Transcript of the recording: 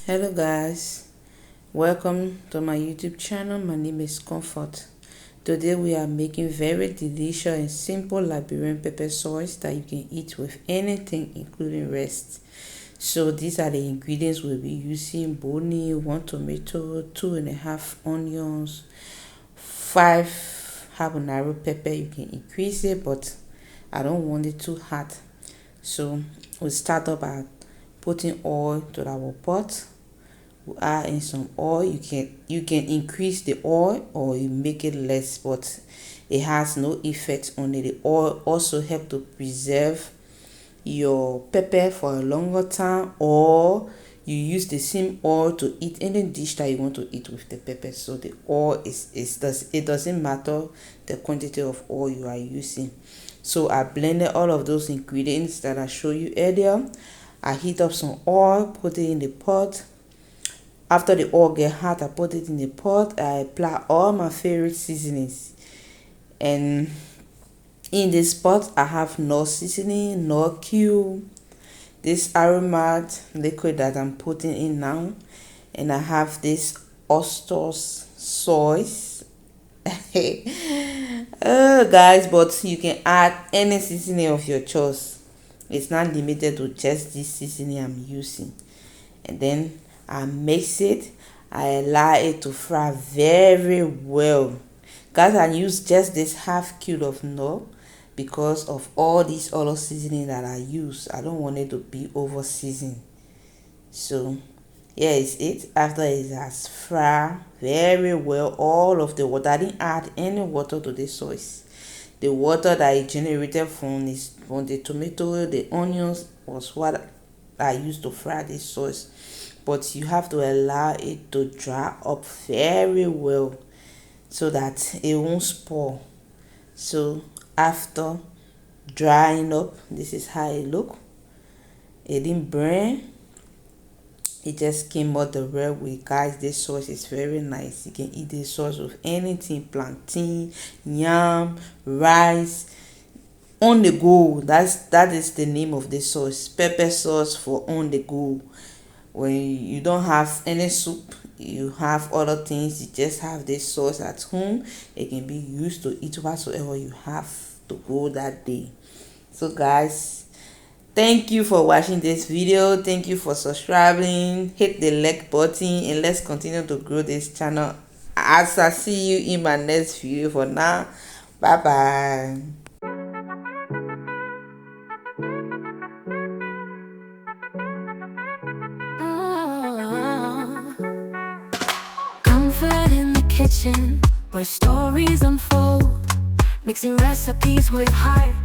Hello guys, welcome to my YouTube channel. My name is Comfort. Today we are making very delicious and simple Liberian pepper sauce that you can eat with anything including rice. So these are the ingredients we'll be using: boni, 1 tomato, 2.5 onions, 5 habanero pepper. You can increase it, but I don't want it too hot. So we'll start up by putting oil to our pot. We add in some oil. You can increase the oil or you make it less, but it has no effect on it. The oil also help to preserve your pepper for a longer time, or you use the same oil to eat any dish that you want to eat with the pepper. So the oil it doesn't matter the quantity of oil you are using. So I blended all of those ingredients that I showed you earlier. I heat up some oil, put it in the pot. After the oil get hot, I put it in the pot. I apply all my favorite seasonings, and in this pot I have no seasoning, no cube, this aromat liquid that I'm putting in now, and I have this oyster sauce. Guys, but you can add any seasoning of your choice. It's not limited to just this seasoning I'm using. And then I mix it. I allow it to fry very well. Guys, I use just this half cube of nor because of all these other seasoning that I use. I don't want it to be over seasoned. So here is it. After it has fried very well, all of the water, I didn't add any water to this sauce. The water that it generated from the tomato, the onions was what I used to fry this sauce. But you have to allow it to dry up very well so that it won't spoil. So after drying up, this is how it look. It didn't burn. It just came out the right way. Guys, this sauce is very nice. You can eat this sauce with anything: plantain, yam, rice, on the go. That is the name of this sauce. Pepper sauce for on the go. When you don't have any soup, you have other things, you just have this sauce at home, it can be used to eat whatsoever you have to go that day. So guys, thank you for watching this video. Thank you for subscribing. Hit the like button and let's continue to grow this channel. As I see you in my next video. For now, bye bye. Comfort in the kitchen, where stories unfold, mixing recipes with heart.